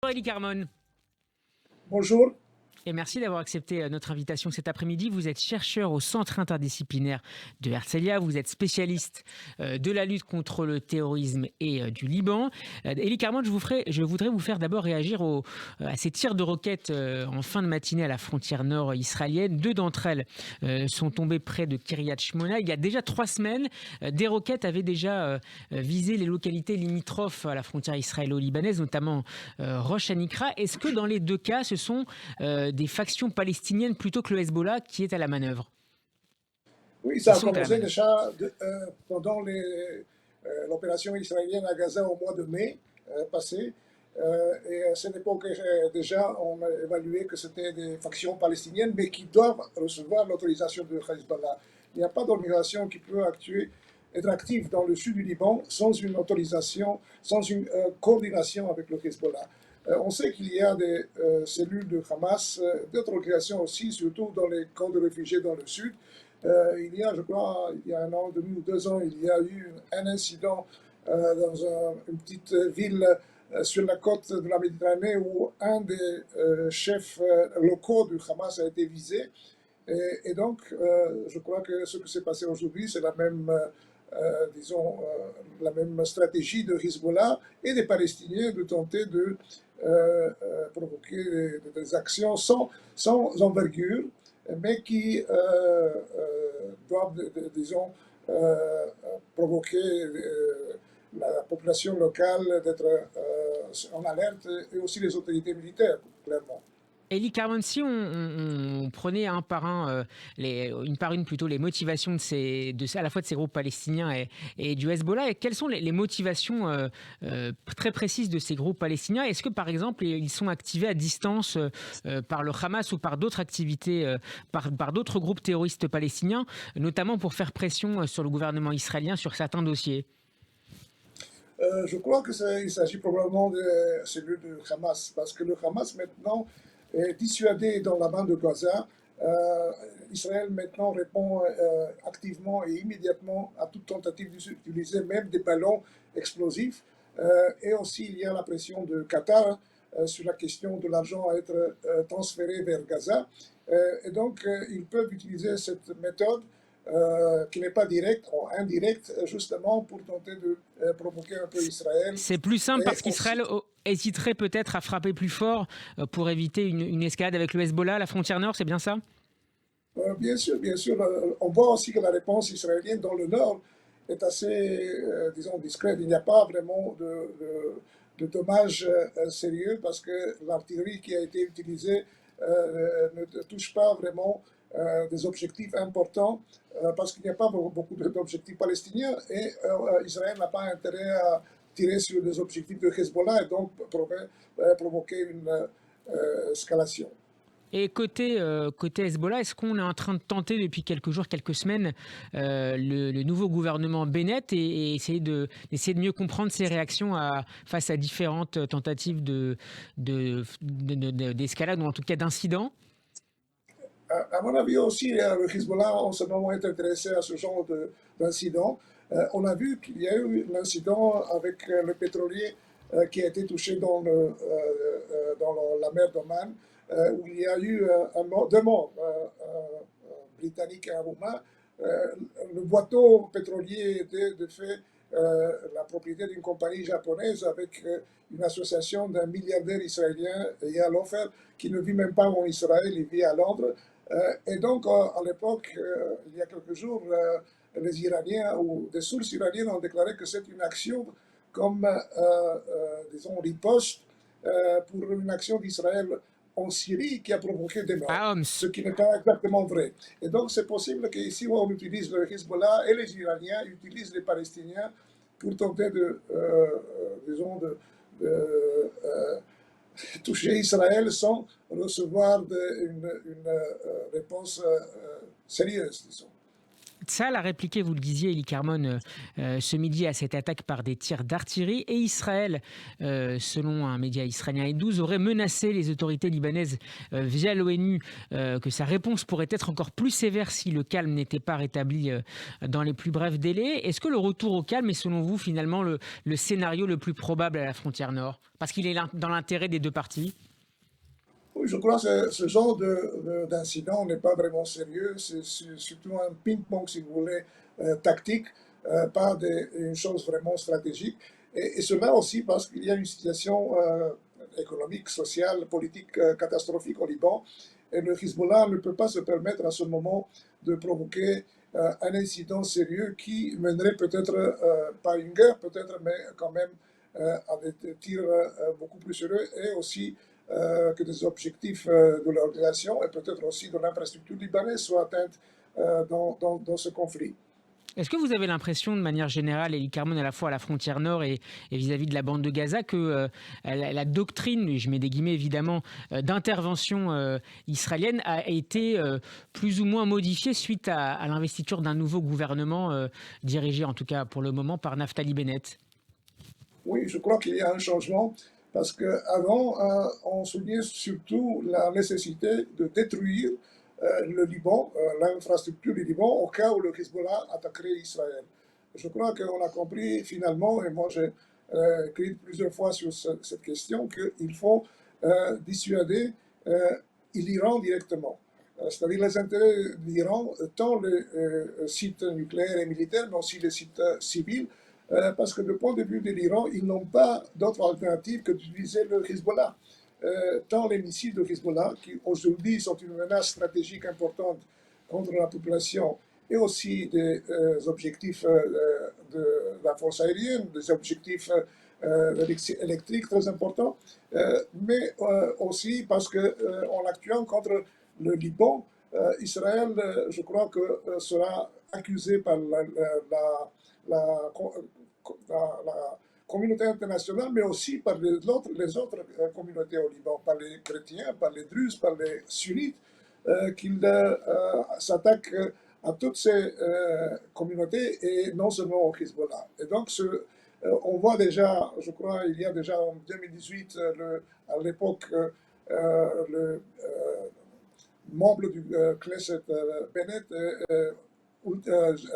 Bonjour Elie Carmon, Bonjour. et merci d'avoir accepté notre invitation cet après-midi. Vous êtes chercheur au Centre interdisciplinaire de Herzliya, vous êtes spécialiste de la lutte contre le terrorisme et du Liban. Elie Carmon, je voudrais vous faire d'abord réagir à ces tirs de roquettes en fin de matinée à la frontière nord israélienne. Deux d'entre elles sont tombées près de Kiryat Shmona. Il y a déjà 3 semaines, des roquettes avaient déjà visé les localités limitrophes à la frontière israélo-libanaise, notamment Rosh Hanikra. Est-ce que dans les deux cas, ce sont des factions palestiniennes plutôt que le Hezbollah qui est à la manœuvre, Oui, qui ça a sont à la commencé manœuvre? déjà pendant l'opération israélienne à Gaza au mois de mai passé. Et à cette époque, déjà, on a évalué que c'était des factions palestiniennes, mais qui doivent recevoir l'autorisation de Hezbollah. Il n'y a pas d'organisation qui peut être active dans le sud du Liban sans une autorisation, sans une coordination avec le Hezbollah. On sait qu'il y a des cellules de Hamas, d'autres organisations aussi, surtout dans les camps de réfugiés dans le sud. Il y a, je crois, il y a un an, demi ou 2 ans, il y a eu un incident dans une petite ville sur la côte de la Méditerranée où un des chefs locaux du Hamas a été visé. Et donc, je crois que ce qui s'est passé aujourd'hui, c'est la même, disons, la même stratégie de Hezbollah et des Palestiniens de tenter de provoquer des actions sans envergure, mais qui doivent, disons, provoquer la population locale d'être en alerte et aussi les autorités militaires, clairement. Elie Carmon, si on prenait un par un, une par une plutôt les motivations à la fois de ces groupes palestiniens et du Hezbollah, et quelles sont les motivations très précises de ces groupes palestiniens? Est-ce que par exemple ils sont activés à distance par le Hamas ou par d'autres activités, par d'autres groupes terroristes palestiniens, notamment pour faire pression sur le gouvernement israélien sur certains dossiers? Je crois qu'il s'agit probablement de cellules de Hamas, parce que le Hamas maintenant est dissuadé dans la bande de Gaza. Euh, Israël maintenant répond activement et immédiatement à toute tentative d'utiliser même des ballons explosifs. Et aussi, il y a la pression de Qatar sur la question de l'argent à être transféré vers Gaza. Et donc, ils peuvent utiliser cette méthode qui n'est pas directe ou indirecte, justement pour tenter de provoquer un peu Israël. C'est plus simple Et parce qu'Israël ensuite, hésiterait peut-être à frapper plus fort pour éviter une escalade avec le Hezbollah à la frontière nord, c'est bien ça? bien sûr, on voit aussi que la réponse israélienne dans le nord est assez, disons, discrète. Il n'y a pas vraiment de dommages sérieux parce que l'artillerie qui a été utilisée ne touche pas vraiment des objectifs importants parce qu'il n'y a pas beaucoup d'objectifs palestiniens et Israël n'a pas intérêt à tirer sur des objectifs de Hezbollah et donc provoquer une escalation. Et côté Hezbollah, est-ce qu'on est en train de tenter depuis quelques jours, quelques semaines, le nouveau gouvernement Bennett et essayer de mieux comprendre ses réactions face à différentes tentatives d'escalade ou en tout cas d'incidents? À mon avis aussi, le Hezbollah en ce moment est intéressé à ce genre d'incident. On a vu qu'il y a eu l'incident avec le pétrolier qui a été touché dans la mer d'Oman, où il y a eu deux morts, britanniques et un roumain. Euh, le bateau pétrolier était de fait la propriété d'une compagnie japonaise avec une association d'un milliardaire israélien, Eyal Ofer, qui ne vit même pas en Israël, il vit à Londres. Et donc, à l'époque, il y a quelques jours, les Iraniens ou des sources iraniennes ont déclaré que c'est une action comme, disons, riposte pour une action d'Israël en Syrie qui a provoqué des morts, À ce Homs. qui n'est pas exactement vrai. Et donc, c'est possible qu'ici, on utilise le Hezbollah et les Iraniens utilisent les Palestiniens pour tenter disons, toucher Israël sans recevoir une réponse sérieuse, disons. Tsahal a répliqué, vous le disiez, Eli Carmon, ce midi à cette attaque par des tirs d'artillerie. Et Israël, selon un média israélien Eddouz, aurait menacé les autorités libanaises via l'ONU que sa réponse pourrait être encore plus sévère si le calme n'était pas rétabli dans les plus brefs délais. Est-ce que le retour au calme est selon vous finalement le scénario le plus probable à la frontière nord? Parce qu'il est dans l'intérêt des deux parties. Oui, je crois que ce genre d'incident n'est pas vraiment sérieux. C'est surtout un ping-pong, si vous voulez, tactique, pas une chose vraiment stratégique. Et cela aussi parce qu'il y a une situation économique, sociale, politique catastrophique au Liban. Et le Hezbollah ne peut pas se permettre à ce moment de provoquer un incident sérieux qui mènerait peut-être, pas une guerre peut-être, mais quand même à des tirs beaucoup plus sérieux et aussi que des objectifs de l'organisation et peut-être aussi de l'infrastructure libanaise soient atteints dans ce conflit. Est-ce que vous avez l'impression, de manière générale, Eli Carmon, à la fois à la frontière nord et vis-à-vis de la bande de Gaza, que la doctrine, je mets des guillemets évidemment, d'intervention israélienne a été plus ou moins modifiée suite à l'investiture d'un nouveau gouvernement dirigé, en tout cas pour le moment, par Naftali Bennett? Oui, je crois qu'il y a un changement parce qu'avant, on soulignait surtout la nécessité de détruire le Liban, l'infrastructure du Liban, au cas où le Hezbollah attaquerait Israël. Je crois qu'on a compris finalement, et moi j'ai écrit plusieurs fois sur cette question, qu'il faut dissuader l'Iran directement. C'est-à-dire les intérêts de l'Iran, tant les sites nucléaires et militaires, mais aussi les sites civils, parce que du point de vue de l'Iran, ils n'ont pas d'autre alternative que d'utiliser le Hezbollah. Tant les missiles de Hezbollah, qui aujourd'hui sont une menace stratégique importante contre la population, et aussi des objectifs de la force aérienne, des objectifs électriques très importants, mais aussi parce qu'en actuant contre le Liban, Israël, je crois que sera accusé par la, la communauté internationale, mais aussi par les autres communautés au Liban, par les chrétiens, par les druzes, par les sunnites, qu'ils s'attaquent à toutes ces communautés et non seulement au Hezbollah. Et donc, on voit déjà, je crois, il y a déjà en 2018, à l'époque, le membre du Knesset Bennett,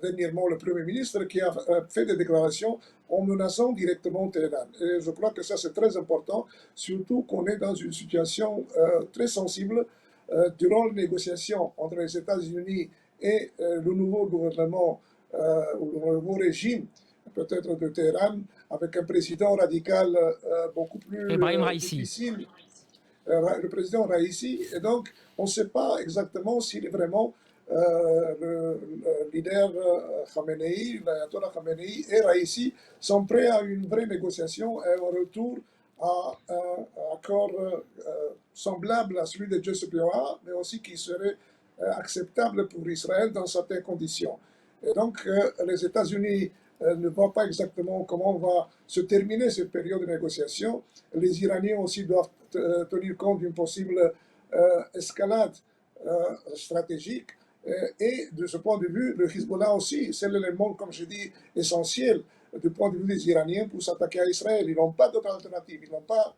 dernièrement le Premier ministre, qui a fait des déclarations en menaçant directement Téhéran. Et je crois que ça, c'est très important, surtout qu'on est dans une situation très sensible durant les négociations entre les États-Unis et le nouveau gouvernement ou le nouveau régime, peut-être de Téhéran, avec un président radical beaucoup plus Ebrahim Raïssi. difficile, le président Raïssi. Et donc, on ne sait pas exactement s'il est vraiment le leader Khamenei, l'ayatollah Khamenei et Raïssi sont prêts à une vraie négociation et un retour à un accord semblable à celui de JCPOA, mais aussi qui serait acceptable pour Israël dans certaines conditions. Et donc, les États-Unis ne voient pas exactement comment va se terminer cette période de négociation. Les Iraniens aussi doivent tenir compte d'une possible escalade stratégique. Et de ce point de vue, le Hezbollah aussi, c'est l'élément, comme je dis, essentiel du point de vue des Iraniens pour s'attaquer à Israël. Ils n'ont pas d'autre alternative. Ils n'ont pas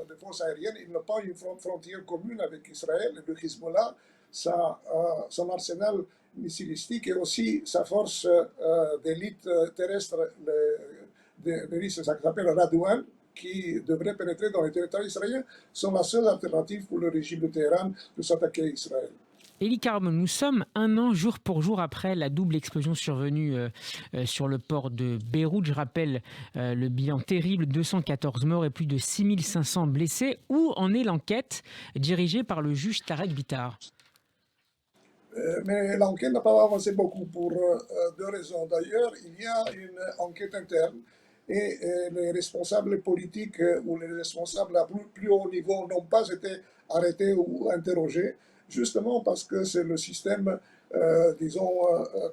de force aérienne, ils n'ont pas une frontière commune avec Israël. Le Hezbollah, son arsenal missilistique et aussi sa force d'élite terrestre, ça s'appelle Radouane, qui devrait pénétrer dans les territoires israéliens, sont la seule alternative pour le régime de Téhéran de s'attaquer à Israël. Eli Carmon, nous sommes un an jour pour jour après la double explosion survenue sur le port de Beyrouth. Je rappelle le bilan terrible, 214 morts et plus de 6500 blessés. Où en est l'enquête dirigée par le juge Tarek Bitar? Mais l'enquête n'a pas avancé beaucoup pour deux raisons. D'ailleurs, il y a une enquête interne et les responsables politiques ou les responsables à plus haut niveau n'ont pas été arrêtés ou interrogés, justement parce que c'est le système, disons,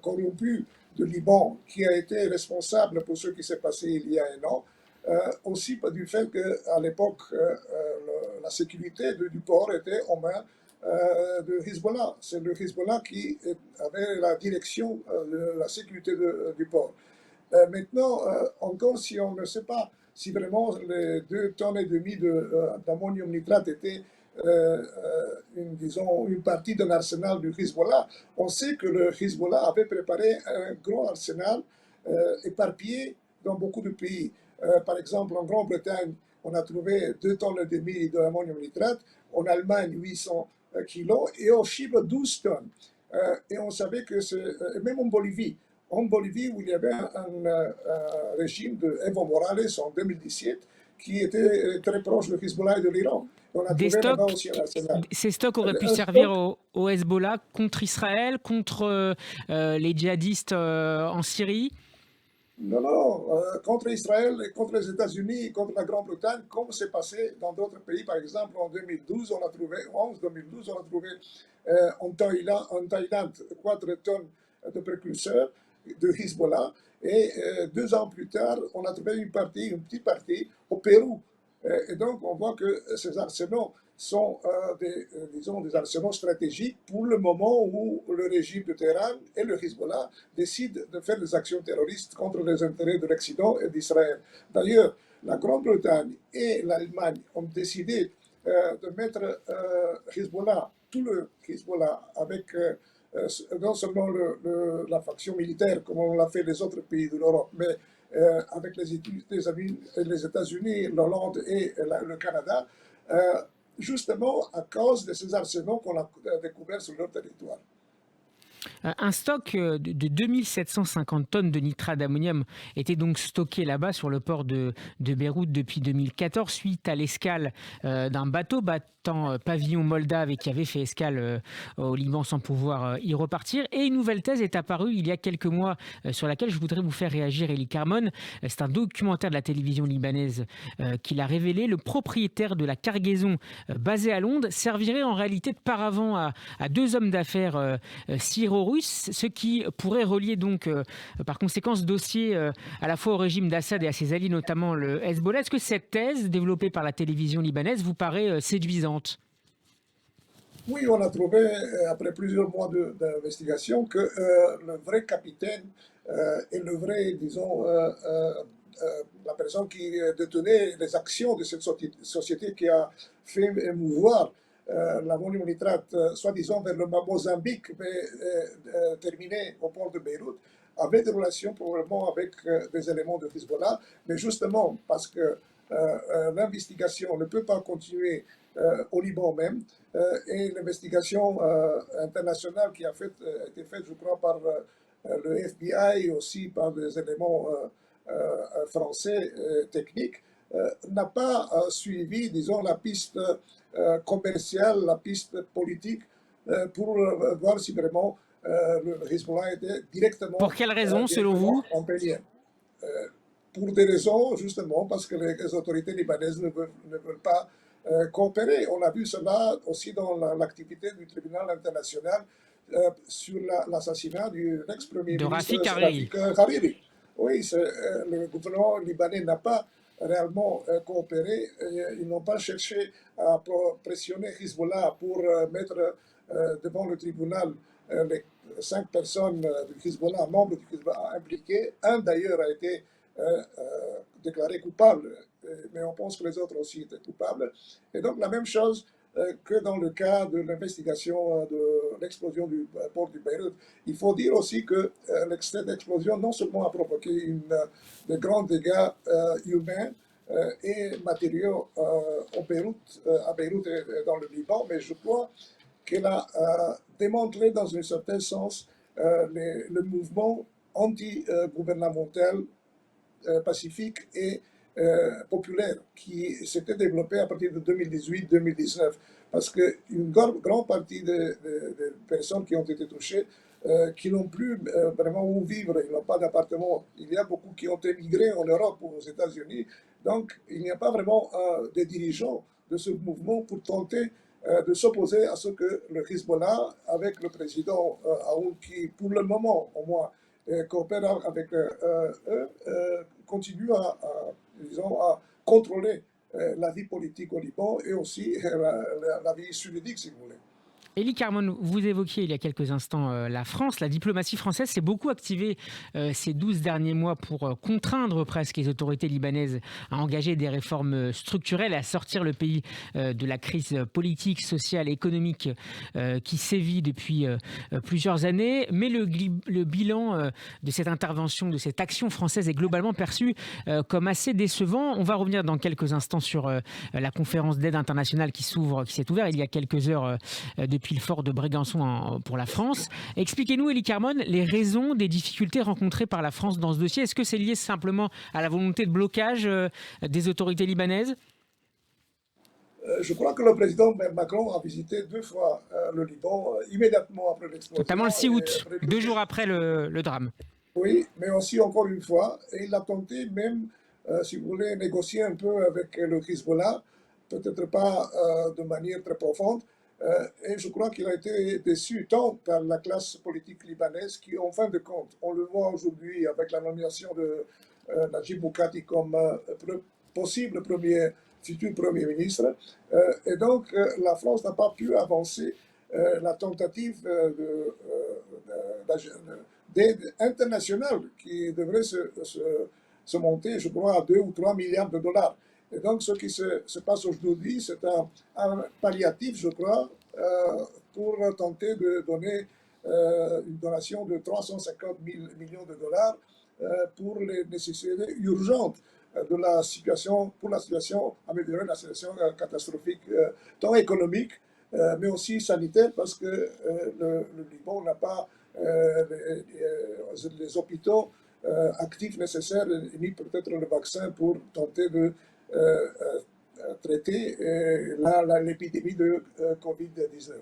corrompu de Liban qui a été responsable pour ce qui s'est passé il y a un an. Aussi du fait qu'à l'époque, la sécurité du port était aux mains de Hezbollah. C'est le Hezbollah qui avait la direction de la sécurité du port. Maintenant, encore si on ne sait pas si vraiment les 2,5 tonnes d'ammonium nitrate étaient disons, une partie d'un arsenal du Hezbollah, on sait que le Hezbollah avait préparé un grand arsenal éparpillé dans beaucoup de pays. Par exemple, en Grande-Bretagne, on a trouvé 2,5 tonnes d'ammonium nitrate, en Allemagne 800 kilos et au Chypre 12 tonnes. Et on savait que même en Bolivie, où il y avait un régime de Evo Morales en 2017 qui était très proche de Hezbollah et de l'Iran. On a Des trouvé là-bas stocks, aussi un arsenal. ces stocks auraient pu Un servir stock. au Hezbollah contre Israël, contre les djihadistes en Syrie. Non, non, contre Israël et contre les États-Unis et contre la Grande-Bretagne, comme c'est passé dans d'autres pays. Par exemple, en 2012, on a trouvé, 2012, on a trouvé en Thaïlande 4 tonnes de précurseurs de Hezbollah. Et 2 ans plus tard, on a trouvé une petite partie au Pérou. Et donc, on voit que ces arsenaux sont disons, des arsenaux stratégiques pour le moment où le régime de Téhéran et le Hezbollah décident de faire des actions terroristes contre les intérêts de l'Occident et d'Israël. D'ailleurs, la Grande-Bretagne et l'Allemagne ont décidé de mettre Hezbollah, tout le Hezbollah, avec non seulement la faction militaire, comme on l'a fait les autres pays de l'Europe, mais avec les États-Unis, l'Hollande et le Canada, justement à cause de ces arsenaux qu'on a découverts sur leur territoire. Un stock de 2750 tonnes de nitrate d'ammonium était donc stocké là-bas sur le port de Beyrouth depuis 2014 suite à l'escale d'un bateau battant pavillon moldave et qui avait fait escale au Liban sans pouvoir y repartir. Et une nouvelle thèse est apparue il y a quelques mois sur laquelle je voudrais vous faire réagir, Élie Carmon. C'est un documentaire de la télévision libanaise qui l'a révélé. Le propriétaire de la cargaison basée à Londres servirait en réalité de paravent à 2 hommes d'affaires syro-russes, ce qui pourrait relier donc par conséquent ce dossier à la fois au régime d'Assad et à ses alliés, notamment le Hezbollah. Est-ce que cette thèse développée par la télévision libanaise vous paraît séduisante? Oui, on a trouvé, après plusieurs mois d'investigation, que le vrai capitaine et le vrai, disons, la personne qui détenait les actions de cette société qui a fait mouvoir l'ammonium nitrate, soi-disant vers le Mozambique, mais terminé au port de Beyrouth, avait des relations probablement avec des éléments de Hezbollah, mais justement parce que l'investigation ne peut pas continuer au Liban même, et l'investigation internationale qui a été faite, je crois, par le FBI et aussi par des éléments français techniques, n'a pas suivi, disons, la piste commerciale, la piste politique, pour voir si vraiment le Hezbollah était Pour directement, quelle raison, selon directement vous? empêché. Pour des raisons, justement, parce que les autorités libanaises ne veulent pas coopérer. On a vu cela aussi dans l'activité du tribunal international sur l'assassinat du ex-premier De ministre Rafik Hariri. Rafik Hariri. Oui, le gouvernement libanais n'a pas réellement coopéré. Ils n'ont pas cherché à pressionner Hezbollah pour mettre devant le tribunal les 5 personnes du Hezbollah, membres du Hezbollah impliqués. Un d'ailleurs a été déclaré coupable, mais on pense que les autres aussi étaient coupables. Et donc la même chose que dans le cas de l'investigation de l'explosion du port du Beyrouth. Il faut dire aussi que cette explosion non seulement a provoqué de grands dégâts humains et matériaux à Beyrouth et dans le Liban, mais je crois qu'elle a démantelé dans un certain sens le mouvement anti-gouvernemental pacifique et populaire qui s'était développé à partir de 2018-2019. Parce qu'une grande partie des personnes qui ont été touchées, qui n'ont plus vraiment où vivre, ils n'ont pas d'appartement. Il y a beaucoup qui ont émigré en Europe ou aux États-Unis. Donc, il n'y a pas vraiment des dirigeants de ce mouvement pour tenter de s'opposer à ce que le Hezbollah, avec le président Aoun, qui pour le moment au moins coopère avec eux, continue disons, à contrôler la vie politique au Liban et aussi la vie juridique, si vous voulez. Élie Carmon, vous évoquiez il y a quelques instants la France. La diplomatie française s'est beaucoup activée ces 12 derniers mois pour contraindre presque les autorités libanaises à engager des réformes structurelles et à sortir le pays de la crise politique, sociale et économique qui sévit depuis plusieurs années. Mais le bilan de cette intervention, de cette action française est globalement perçu comme assez décevant. On va revenir dans quelques instants sur la conférence d'aide internationale qui s'est ouverte il y a quelques heures depuis le fort de Brégançon pour la France. Expliquez-nous, Élie Carmon, les raisons des difficultés rencontrées par la France dans ce dossier. Est-ce que c'est lié simplement à la volonté de blocage des autorités libanaises ? Je crois que le président Macron a visité 2 fois le Liban immédiatement après l'explosion. Notamment le 6 août, 2 jours après le drame. Oui, mais aussi encore une fois, et il a tenté même, si vous voulez, négocier un peu avec le Hezbollah, peut-être pas de manière très profonde, et je crois qu'il a été déçu tant par la classe politique libanaise qui, en fin de compte, on le voit aujourd'hui avec la nomination de Najib Boukati comme possible futur Premier ministre, et donc la France n'a pas pu avancer la tentative d'aide internationale qui devrait se monter, je crois, à 2 ou 3 milliards de dollars. Et donc, ce qui se passe aujourd'hui, c'est un palliatif, je crois, pour tenter de donner une donation de 350 millions de dollars pour les nécessités urgentes de la situation, pour la situation, améliorer la situation catastrophique, tant économique, mais aussi sanitaire, parce que le Liban n'a pas les hôpitaux actifs nécessaires, ni peut-être le vaccin pour tenter de traiter l'épidémie de Covid-19.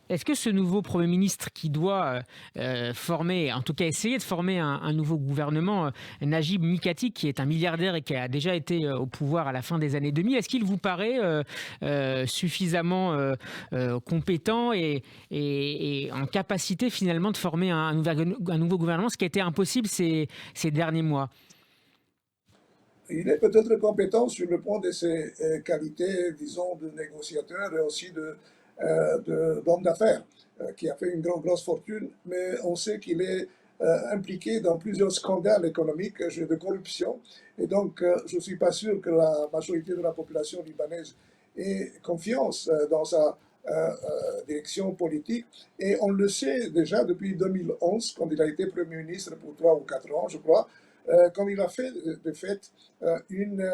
Est-ce que ce nouveau Premier ministre qui doit former, en tout cas essayer de former un nouveau gouvernement, Najib Mikati, qui est un milliardaire et qui a déjà été au pouvoir à la fin des années 2000, est-ce qu'il vous paraît suffisamment compétent et en capacité finalement de former un nouveau gouvernement, ce qui a été impossible ces derniers mois ? Il est peut-être compétent sur le plan de ses qualités, disons, de négociateur et aussi d'homme d'affaires, qui a fait une grosse fortune, mais on sait qu'il est impliqué dans plusieurs scandales économiques de corruption. Et donc, je ne suis pas sûr que la majorité de la population libanaise ait confiance dans sa direction politique. Et on le sait déjà depuis 2011, quand il a été Premier ministre pour 3 ou 4 ans, je crois, comme il a fait de fait une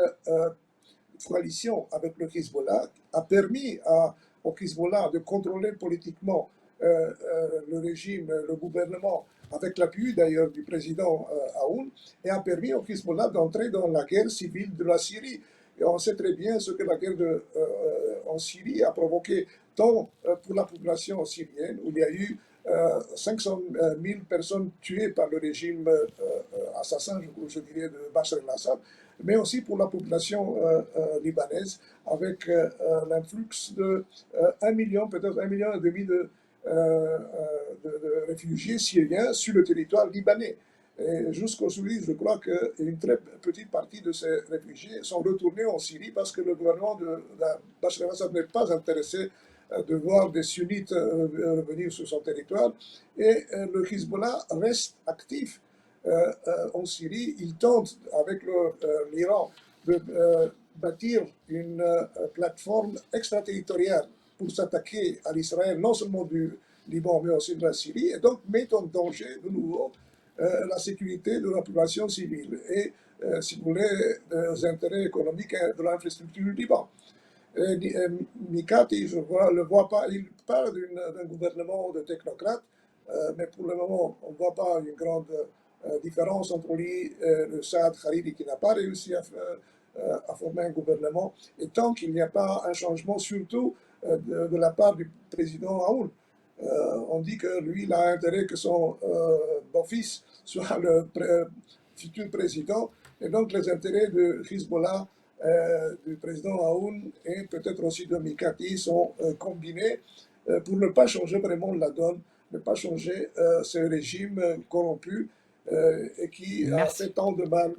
coalition avec le Hezbollah, a permis au Hezbollah de contrôler politiquement le régime, le gouvernement, avec l'appui d'ailleurs du président Aoun, et a permis au Hezbollah d'entrer dans la guerre civile de la Syrie. Et on sait très bien ce que la guerre en Syrie a provoqué, tant pour la population syrienne, où il y a eu 500 000 personnes tuées par le régime assassin, je dirais, de Bachar el-Assad, mais aussi pour la population libanaise, avec l'influx de 1 million, peut-être 1,5 million de réfugiés syriens sur le territoire libanais. Et jusqu'aujourd'hui, je crois qu'une très petite partie de ces réfugiés sont retournés en Syrie parce que le gouvernement de Bachar el-Assad n'est pas intéressé de voir des sunnites revenir sur son territoire. Et le Hezbollah reste actif en Syrie. Il tente, avec l'Iran, de bâtir une plateforme extraterritoriale pour s'attaquer à l'Israël, non seulement du Liban, mais aussi de la Syrie, et donc met en danger de nouveau la sécurité de la population civile et, si vous voulez, les intérêts économiques de l'infrastructure du Liban. Mikati, je ne le vois pas, il parle d'un gouvernement de technocrates, mais pour le moment, on ne voit pas une grande différence entre lui et le Saad Hariri qui n'a pas réussi à former un gouvernement. Et tant qu'il n'y a pas un changement, surtout de la part du président Aoun, on dit que lui, il a intérêt que son beau-fils soit le futur président, et donc les intérêts de Hezbollah, du président Aoun et peut-être aussi de Mikati sont combinés pour ne pas changer vraiment la donne, ne pas changer ce régime corrompu et qui a fait tant de mal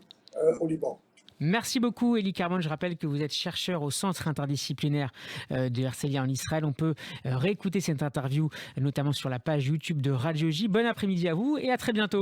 au Liban. Merci beaucoup, Élie Carmon. Je rappelle que vous êtes chercheur au Centre interdisciplinaire de Herzliya en Israël. On peut réécouter cette interview, notamment sur la page YouTube de Radio J. Bon après-midi à vous et à très bientôt.